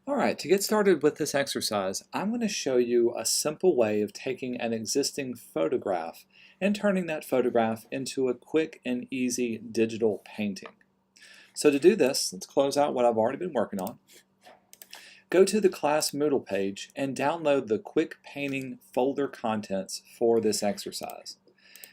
Alright, to get started with this exercise, I'm going to show you a simple way of taking an existing photograph and turning that photograph into a quick and easy digital painting. So to do this, let's close out what I've already been working on. Go to the class Moodle page and download the quick painting folder contents for this exercise.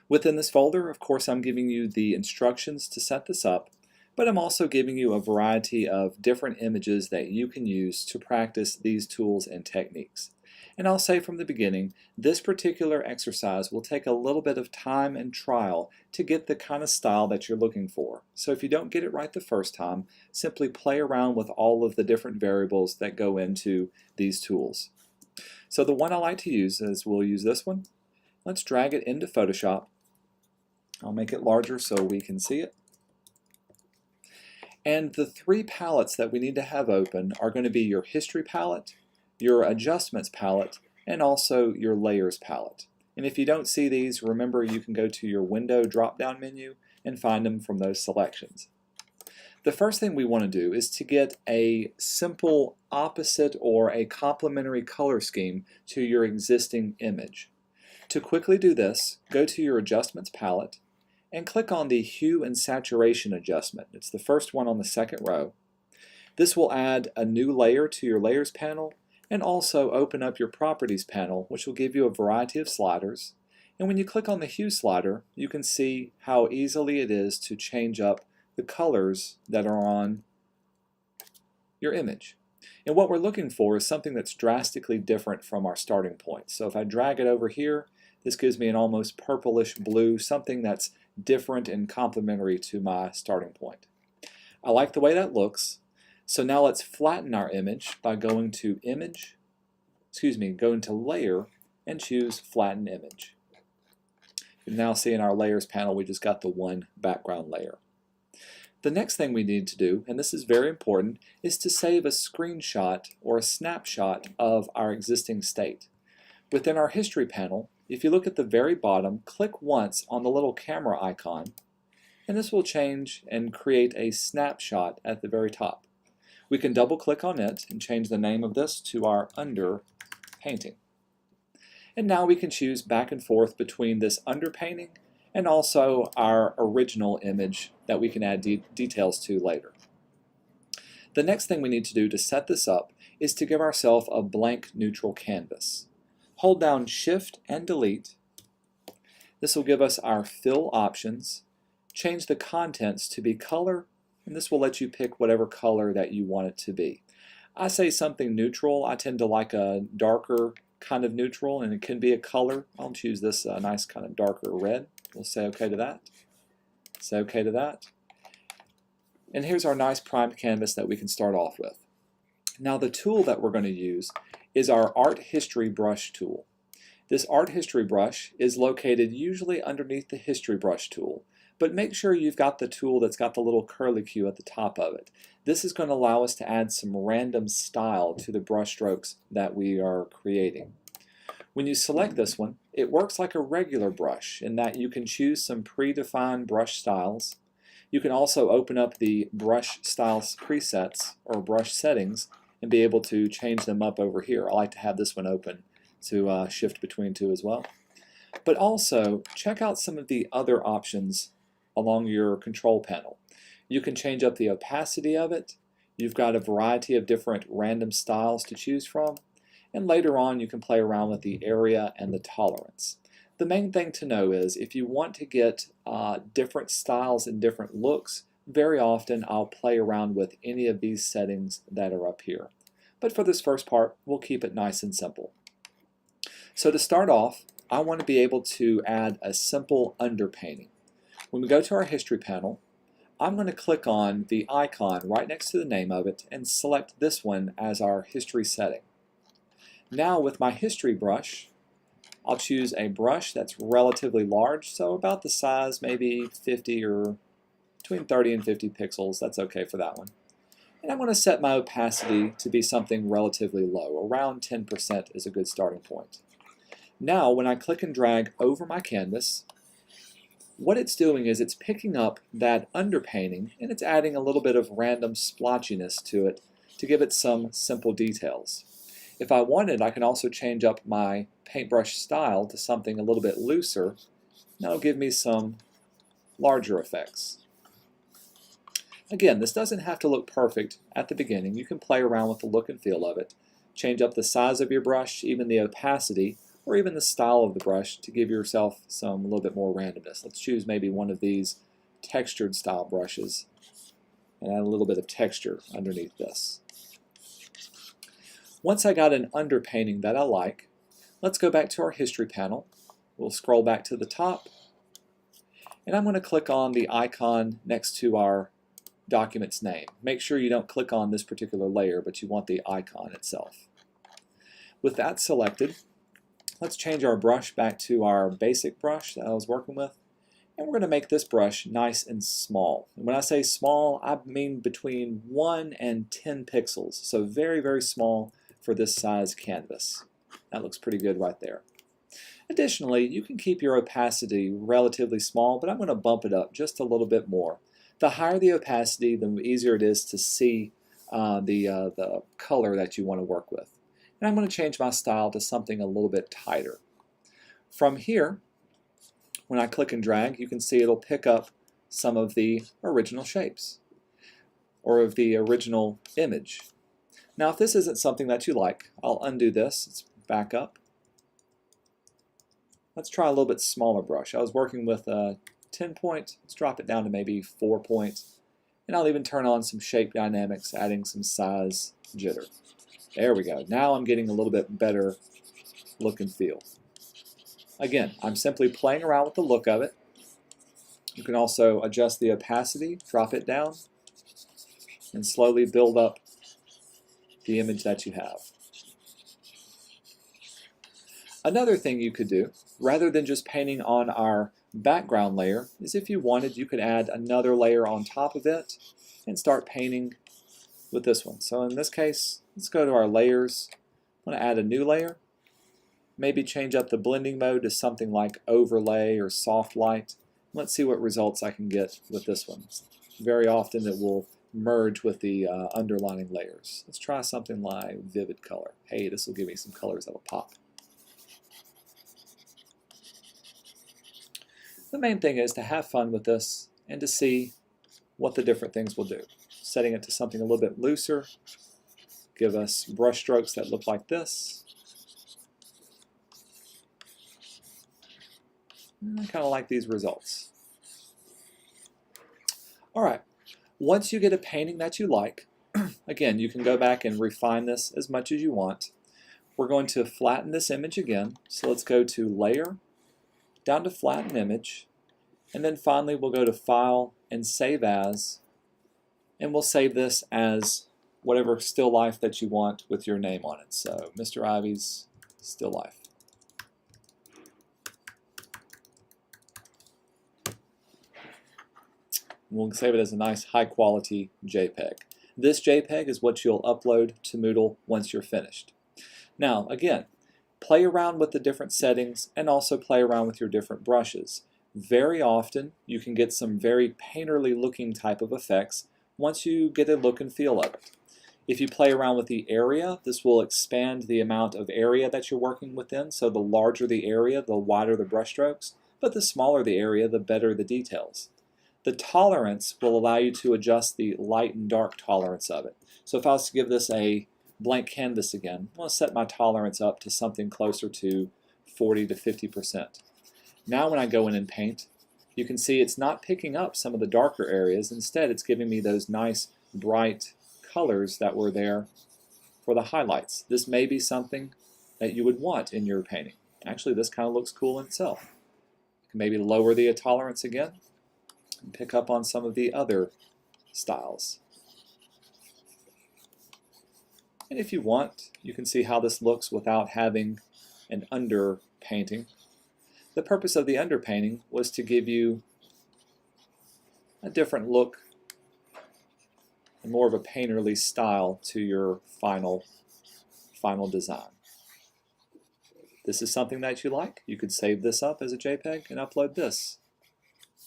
Within this folder, of course, I'm giving you the instructions to set this up, but I'm also giving you a variety of different images that you can use to practice these tools and techniques. And I'll say from the beginning, this particular exercise will take a little bit of time and trial to get the kind of style that you're looking for. So if you don't get it right the first time, simply play around with all of the different variables that go into these tools. So the one I like to use is, we'll use this one. Let's drag it into Photoshop. I'll make it larger so we can see it. And the three palettes that we need to have open are going to be your History palette, your Adjustments palette, and also your Layers palette. And if you don't see these, remember you can go to your Window drop-down menu and find them from those selections. The first thing we want to do is to get a simple opposite or a complementary color scheme to your existing image. To quickly do this, go to your Adjustments palette and click on the Hue and Saturation adjustment. It's the first one on the second row. This will add a new layer to your Layers panel and also open up your Properties panel, which will give you a variety of sliders. And when you click on the Hue slider, you can see how easily it is to change up the colors that are on your image. And what we're looking for is something that's drastically different from our starting point. So if I drag it over here, this gives me an almost purplish blue, something that's different and complementary to my starting point. I like the way that looks. So now let's flatten our image by going to Layer and choose Flatten Image. You can now see in our Layers panel we just got the one background layer. The next thing we need to do, and this is very important, is to save a screenshot or a snapshot of our existing state. Within our History panel, if you look at the very bottom, click once on the little camera icon, and this will change and create a snapshot at the very top. We can double click on it and change the name of this to our underpainting. And now we can choose back and forth between this underpainting and also our original image that we can add details to later. The next thing we need to do to set this up is to give ourselves a blank neutral canvas. Hold down Shift and Delete. This will give us our fill options. Change the contents to be color, and this will let you pick whatever color that you want it to be. I say something neutral. I tend to like a darker kind of neutral, and it can be a color. I'll choose this nice kind of darker red. We'll say OK to that. Say OK to that. And here's our nice primed canvas that we can start off with. Now the tool that we're going to use is our Art History Brush tool. This Art History Brush is located usually underneath the History Brush tool, but make sure you've got the tool that's got the little curlicue at the top of it. This is going to allow us to add some random style to the brush strokes that we are creating. When you select this one, it works like a regular brush in that you can choose some predefined brush styles. You can also open up the brush styles presets or brush settings and be able to change them up over here. I like to have this one open to shift between two as well. But also, check out some of the other options along your control panel. You can change up the opacity of it. You've got a variety of different random styles to choose from. And later on, you can play around with the area and the tolerance. The main thing to know is if you want to get different styles and different looks, very often I'll play around with any of these settings that are up here. But for this first part, we'll keep it nice and simple. So to start off, I want to be able to add a simple underpainting. When we go to our History panel, I'm going to click on the icon right next to the name of it and select this one as our history setting. Now with my History brush, I'll choose a brush that's relatively large, so about the size maybe 50 or between 30 and 50 pixels. That's okay for that one. And I'm going to set my opacity to be something relatively low. Around 10% is a good starting point. Now when I click and drag over my canvas, what it's doing is it's picking up that underpainting and it's adding a little bit of random splotchiness to it to give it some simple details. If I wanted, I can also change up my paintbrush style to something a little bit looser. That'll give me some larger effects. Again, this doesn't have to look perfect at the beginning. You can play around with the look and feel of it. Change up the size of your brush, even the opacity, or even the style of the brush to give yourself a little bit more randomness. Let's choose maybe one of these textured style brushes and add a little bit of texture underneath this. Once I got an underpainting that I like, let's go back to our history panel. We'll scroll back to the top, and I'm going to click on the icon next to our document's name. Make sure you don't click on this particular layer, but you want the icon itself. With that selected, let's change our brush back to our basic brush that I was working with, and we're going to make this brush nice and small. And when I say small, I mean between 1 and 10 pixels, so very, very small for this size canvas. That looks pretty good right there. Additionally, you can keep your opacity relatively small, but I'm going to bump it up just a little bit more. The higher the opacity, the easier it is to see the color that you want to work with. And I'm going to change my style to something a little bit tighter. From here, when I click and drag, you can see it'll pick up some of the original shapes or of the original image. Now, if this isn't something that you like, I'll undo this. Let's back up. Let's try a little bit smaller brush. I was working with a 10 point. Let's drop it down to maybe 4 points. And I'll even turn on some shape dynamics, adding some size jitter. There we go. Now I'm getting a little bit better look and feel. Again, I'm simply playing around with the look of it. You can also adjust the opacity, drop it down, and slowly build up the image that you have. Another thing you could do, rather than just painting on our background layer, is if you wanted, you could add another layer on top of it and start painting with this one. So in this case, let's go to our layers. I'm going to add a new layer. Maybe change up the blending mode to something like overlay or soft light. Let's see what results I can get with this one. Very often it will merge with the underlining layers. Let's try something like vivid color. Hey, this will give me some colors that will pop. The main thing is to have fun with this and to see what the different things will do. Setting it to something a little bit looser, give us brush strokes that look like this. I kind of like these results. Alright, once you get a painting that you like, again, you can go back and refine this as much as you want. We're going to flatten this image again, so let's go to Layer, down to Flatten Image, and then finally we'll go to File and Save As, and we'll save this as whatever still life that you want with your name on it. So, Mr. Ivy's still life. We'll save it as a nice high quality JPEG. This JPEG is what you'll upload to Moodle once you're finished. Now again, play around with the different settings and also play around with your different brushes. Very often you can get some very painterly looking type of effects once you get a look and feel of it. If you play around with the area, this will expand the amount of area that you're working within, so the larger the area, the wider the brush strokes, but the smaller the area, the better the details. The tolerance will allow you to adjust the light and dark tolerance of it. So if I was to give this a blank canvas again, I'm going to set my tolerance up to something closer to 40 to 50%. Now when I go in and paint, you can see it's not picking up some of the darker areas. Instead, it's giving me those nice bright colors that were there for the highlights. This may be something that you would want in your painting. Actually, this kind of looks cool in itself. You can maybe lower the tolerance again and pick up on some of the other styles. And if you want, you can see how this looks without having an underpainting. The purpose of the underpainting was to give you a different look and more of a painterly style to your final design. This is something that you like. You could save this up as a JPEG and upload this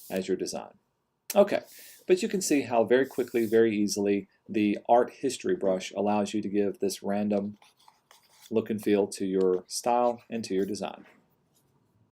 as your design. Okay, but you can see how very quickly, very easily, the art history brush allows you to give this random look and feel to your style and to your design.